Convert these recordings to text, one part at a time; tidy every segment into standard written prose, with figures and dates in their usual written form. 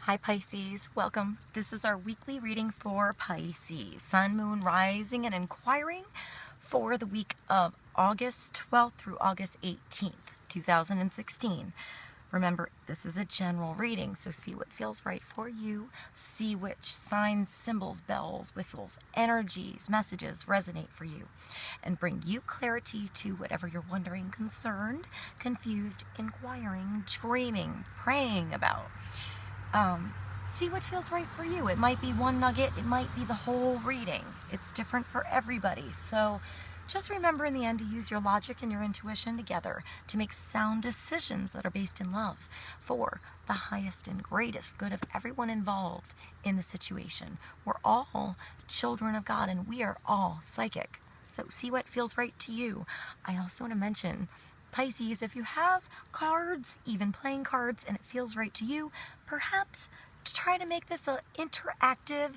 Hi Pisces, welcome. This is our weekly reading for Pisces, Sun, Moon, Rising, and Inquiring for the week of August 12th through August 18th, 2016. Remember, this is a general reading, so see what feels right for you. See which signs, symbols, bells, whistles, energies, messages resonate for you, and bring you clarity to whatever you're wondering, concerned, confused, inquiring, dreaming, praying about. See what feels right for you. It might be one nugget, it might be the whole reading. It's different for everybody. So just remember in the end to use your logic and your intuition together to make sound decisions that are based in love for the highest and greatest good of everyone involved in the situation. We're all children of God and we are all psychic. So see what feels right to you. I also want to mention, Pisces, if you have cards, even playing cards, and it feels right to you, perhaps try to make this an interactive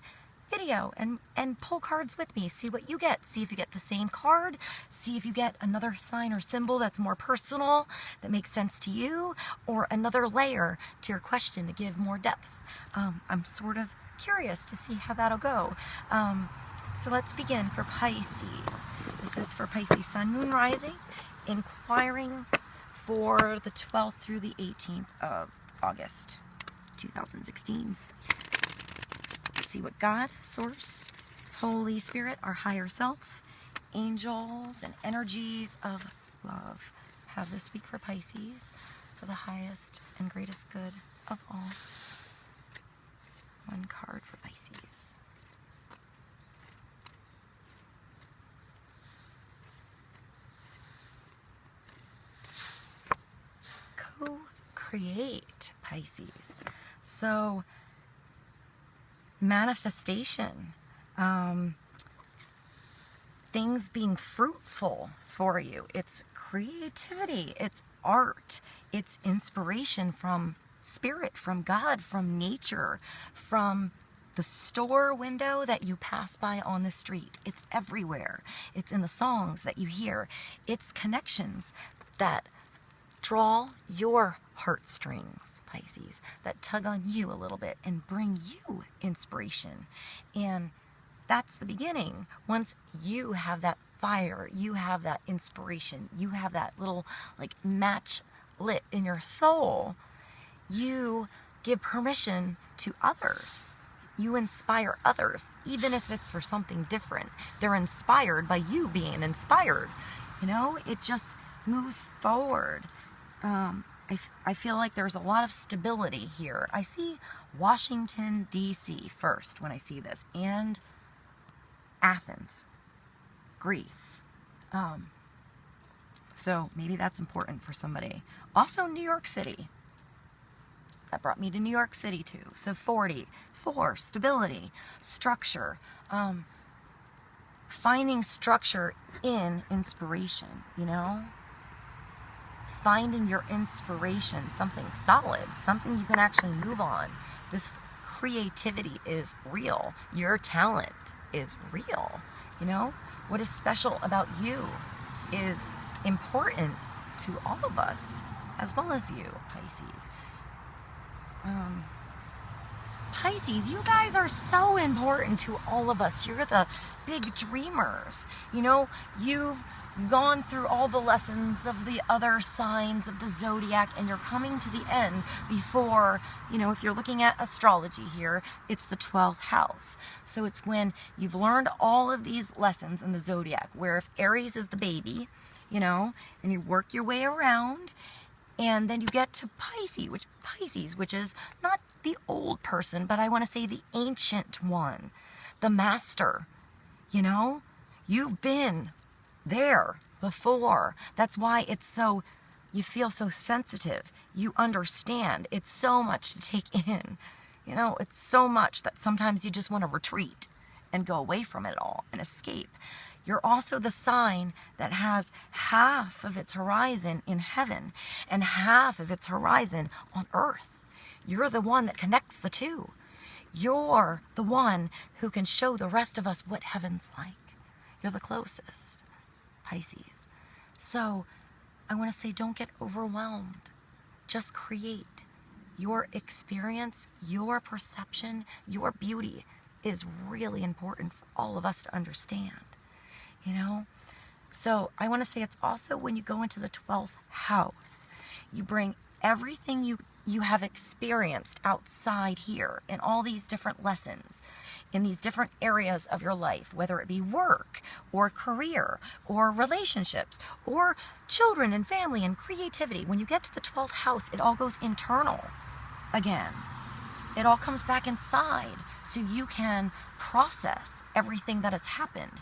video and pull cards with me. See what you get. See if you get the same card. See if you get another sign or symbol that's more personal, that makes sense to you, or another layer to your question to give more depth. I'm sort of curious to see how that'll go. So let's begin for Pisces. This is for Pisces Sun, Moon, Rising, inquiring for the 12th through the 18th of August 2016. Let's see what God, Source, Holy Spirit, our higher self, angels, and energies of love have this week for Pisces for the highest and greatest good of all. One card for Pisces. Co-create, Pisces. So manifestation, things being fruitful for you. It's creativity, it's art, it's inspiration from spirit, from God, from nature, from the store window that you pass by on the street. It's everywhere. It's in the songs that you hear. It's connections that draw your heartstrings, Pisces, that tug on you a little bit and bring you inspiration. And that's the beginning. Once you have that fire, you have that inspiration, you have that little like match lit in your soul, you give permission to others. You inspire others, even if it's for something different. They're inspired by you being inspired. You know, it just moves forward. I feel like there's a lot of stability here. I see Washington, D.C. first when I see this, and Athens, Greece. So maybe that's important for somebody. Also New York City. That brought me to New York City too. So 44, stability, structure, finding structure in inspiration, you know? Finding your inspiration, something solid, something you can actually move on. This creativity is real. Your talent is real. You know, what is special about you is important to all of us, as well as you, Pisces. Pisces, you guys are so important to all of us. You're the big dreamers. You know, you've gone through all the lessons of the other signs of the zodiac, and you're coming to the end before, you know, if you're looking at astrology here, it's the 12th house. So it's when you've learned all of these lessons in the zodiac, where if Aries is the baby, you know, and you work your way around, and then you get to Pisces, which is not the old person, but I want to say the ancient one, the master. You know, you've been there before. That's why it's so, you feel so sensitive. You understand. It's so much to take in. You know, it's so much that sometimes you just want to retreat and go away from it all and escape. You're also the sign that has half of its horizon in heaven and half of its horizon on earth. You're the one that connects the two. You're the one who can show the rest of us what heaven's like. You're the closest, Pisces. So I want to say, don't get overwhelmed. Just create. your experience, your perception, your beauty is really important for all of us to understand, you know? So I want to say it's also when you go into the 12th house, you bring everything you have experienced outside here in all these different lessons, in these different areas of your life, whether it be work or career or relationships or children and family and creativity. When you get to the 12th house, it all goes internal again. It all comes back inside so you can process everything that has happened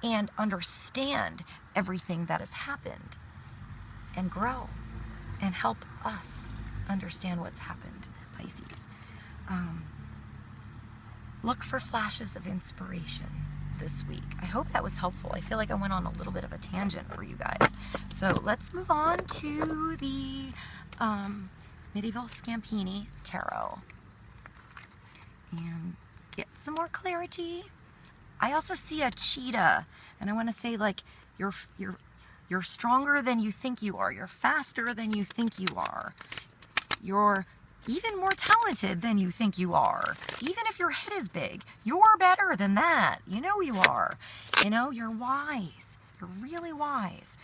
and understand everything that has happened and grow and help us understand what's happened, Pisces. Look for flashes of inspiration this week. I hope that was helpful. I feel like I went on a little bit of a tangent for you guys. So let's move on to the Medieval Scampini Tarot and get some more clarity. I also see a cheetah, and I want to say, like, you're stronger than you think you are. You're faster than you think you are. You're even more talented than you think you are. Even if your head is big, you're better than that. You know you are. You know, you're wise. You're really wise.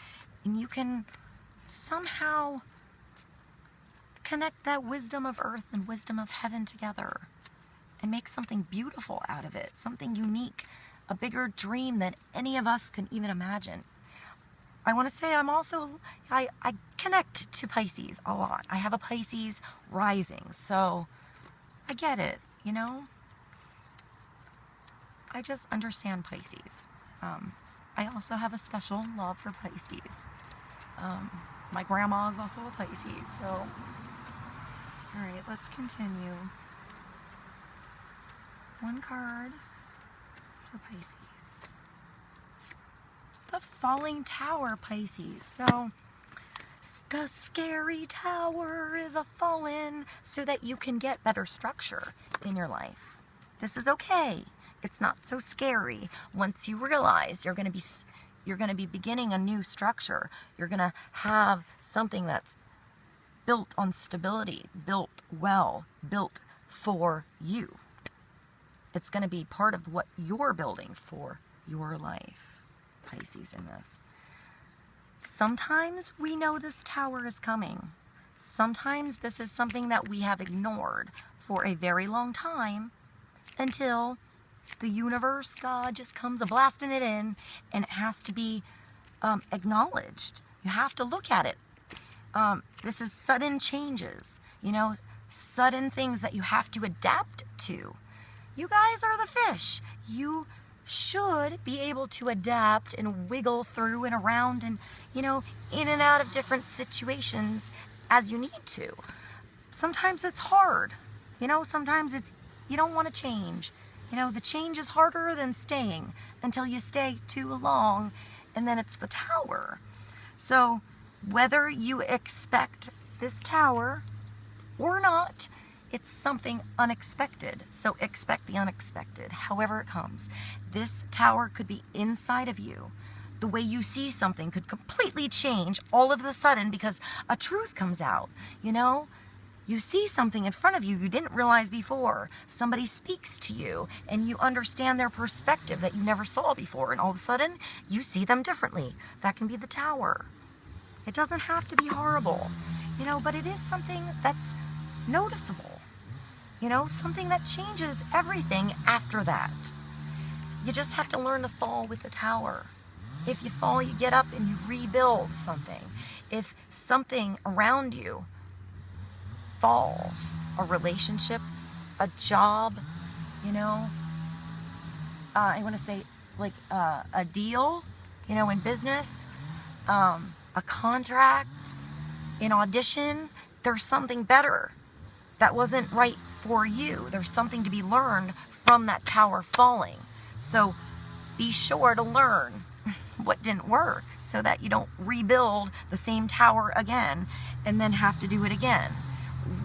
And you can somehow connect that wisdom of earth and wisdom of heaven together and make something beautiful out of it, something unique, a bigger dream than any of us can even imagine. I want to say I connect to Pisces a lot. I have a Pisces rising, so I get it, you know? I just understand Pisces. I also have a special love for Pisces. My grandma is also a Pisces, so... All right, let's continue. One card for Pisces. The Falling Tower, Pisces. So, the scary tower is a fallen so that you can get better structure in your life. This is okay. It's not so scary once you realize you're going to be beginning a new structure. You're going to have something that's built on stability, built well, built for you. It's going to be part of what you're building for your life, Pisces, in this. Sometimes we know this tower is coming. Sometimes this is something that we have ignored for a very long time until the universe, God, just comes a-blasting it in, and it has to be acknowledged. You have to look at it. This is sudden changes, you know, sudden things that you have to adapt to. You guys are the fish. You should be able to adapt and wiggle through and around and, you know, in and out of different situations as you need to. Sometimes it's hard, you know, sometimes you don't want to change. You know, the change is harder than staying until you stay too long, and then it's the tower. So whether you expect this tower or not, it's something unexpected. So expect the unexpected, however it comes. This tower could be inside of you. The way you see something could completely change all of a sudden because a truth comes out, you know? You see something in front of you you didn't realize before. Somebody speaks to you and you understand their perspective that you never saw before, and all of a sudden you see them differently. That can be the tower. It doesn't have to be horrible, you know, but it is something that's noticeable, you know, something that changes everything after that. You just have to learn to fall with the tower. If you fall, you get up and you rebuild something. If something around you falls, a relationship, a job, you know, I want to say like a deal, you know, in business, a contract, an audition, there's something better that wasn't right for you. There's something to be learned from that tower falling. So be sure to learn what didn't work so that you don't rebuild the same tower again and then have to do it again.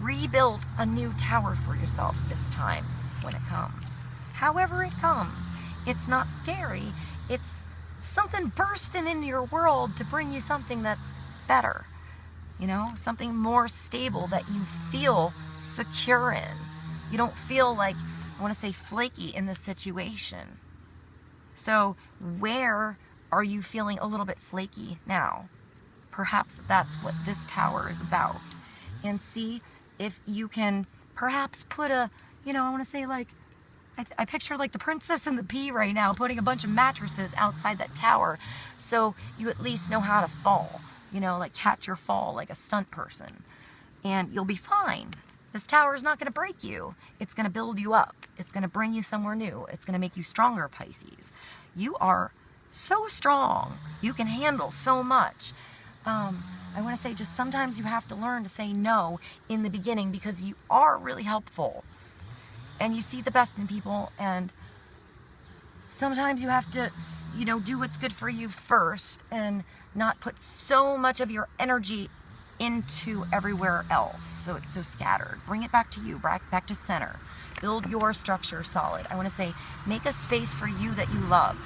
Rebuild a new tower for yourself this time when it comes. However it comes, it's not scary. It's something bursting into your world to bring you something that's better. You know, something more stable that you feel secure in. You don't feel like, I want to say, flaky in this situation. So where are you feeling a little bit flaky now? Perhaps that's what this tower is about. And see if you can perhaps put a, you know, I want to say like, I picture like the Princess and the Pea right now, putting a bunch of mattresses outside that tower so you at least know how to fall. You know, like catch your fall like a stunt person. And you'll be fine. This tower is not going to break you. It's going to build you up. It's going to bring you somewhere new. It's going to make you stronger, Pisces. You are so strong. You can handle so much. I want to say just sometimes you have to learn to say no in the beginning because you are really helpful. And you see the best in people, and sometimes you have to, you know, do what's good for you first and not put so much of your energy into everywhere else so it's so scattered. Bring it back to you, back to center. Build your structure solid. I want to say make a space for you that you love.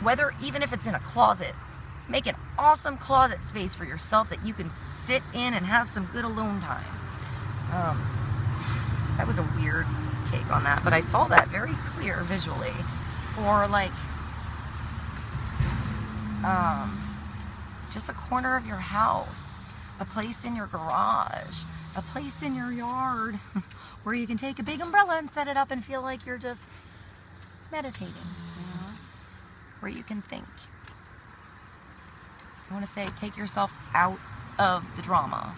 Whether, even if it's in a closet, make an awesome closet space for yourself that you can sit in and have some good alone time. That was a weird take on that, but I saw that very clear visually. Or like just a corner of your house, a place in your garage, a place in your yard where you can take a big umbrella and set it up and feel like you're just meditating, you know? Where you can think. I want to say take yourself out of the drama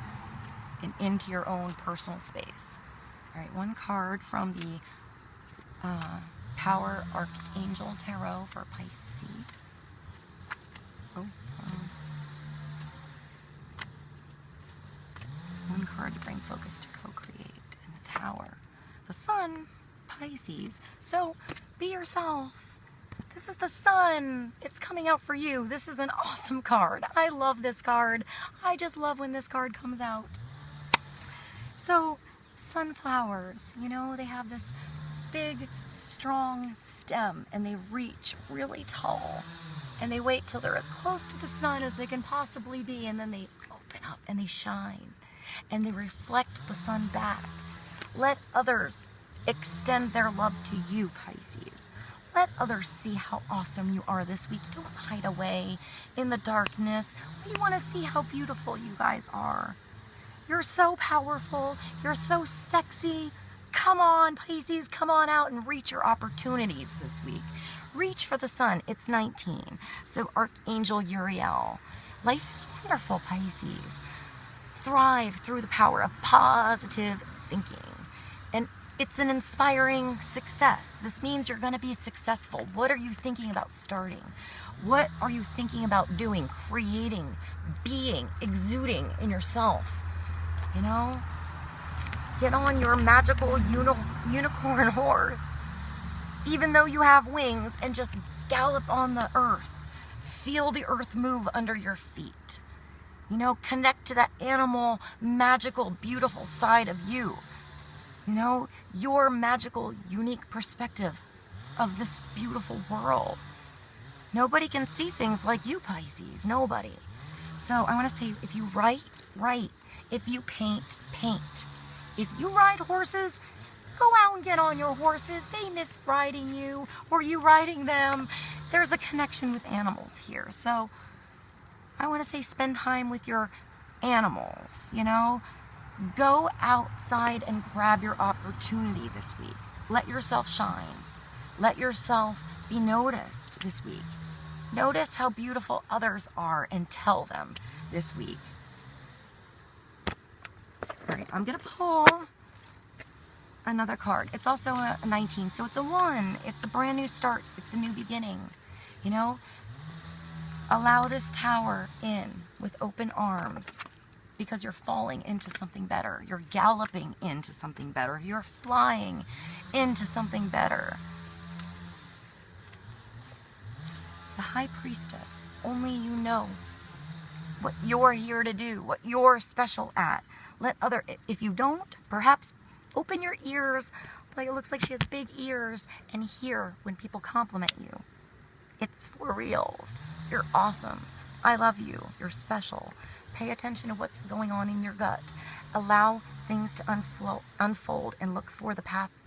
and into your own personal space. All right, one card from the Power Archangel Tarot for Pisces. One card to bring focus to co-create in the Tower. The Sun, Pisces. So be yourself. This is the Sun. It's coming out for you. This is an awesome card. I love this card. I just love when this card comes out. So sunflowers, you know, they have this big, strong stem and they reach really tall and they wait till they're as close to the sun as they can possibly be, and then they open up and they shine and they reflect the sun back. Let others extend their love to you, Pisces. Let others see how awesome you are this week. Don't hide away in the darkness. We want to see how beautiful you guys are. You're so powerful. You're so sexy. Come on, Pisces, come on out and reach your opportunities this week. Reach for the sun. It's 19. So Archangel Uriel. Life is wonderful, Pisces. Thrive through the power of positive thinking. And it's an inspiring success. This means you're going to be successful. What are you thinking about starting? What are you thinking about doing, creating, being, exuding in yourself? You know, get on your magical unicorn horse, even though you have wings, and just gallop on the earth. Feel the earth move under your feet. You know, connect to that animal, magical, beautiful side of you. You know, your magical, unique perspective of this beautiful world. Nobody can see things like you, Pisces. Nobody. So I want to say, if you write, write. If you paint, paint. If you ride horses, go out and get on your horses. They miss riding you, or you riding them. There's a connection with animals here. So I want to say spend time with your animals, you know. Go outside and grab your opportunity this week. Let yourself shine. Let yourself be noticed this week. Notice how beautiful others are and tell them this week. All right, I'm going to pull another card. It's also a 19, so it's a 1. It's a brand new start. It's a new beginning. You know, allow this tower in with open arms because you're falling into something better. You're galloping into something better. You're flying into something better. The High Priestess, only you know what you're here to do, what you're special at. Let other, if you don't, perhaps open your ears, like it looks like she has big ears, and hear when people compliment you. It's for reals. You're awesome. I love you. You're special. Pay attention to what's going on in your gut. Allow things to unfold and look for the path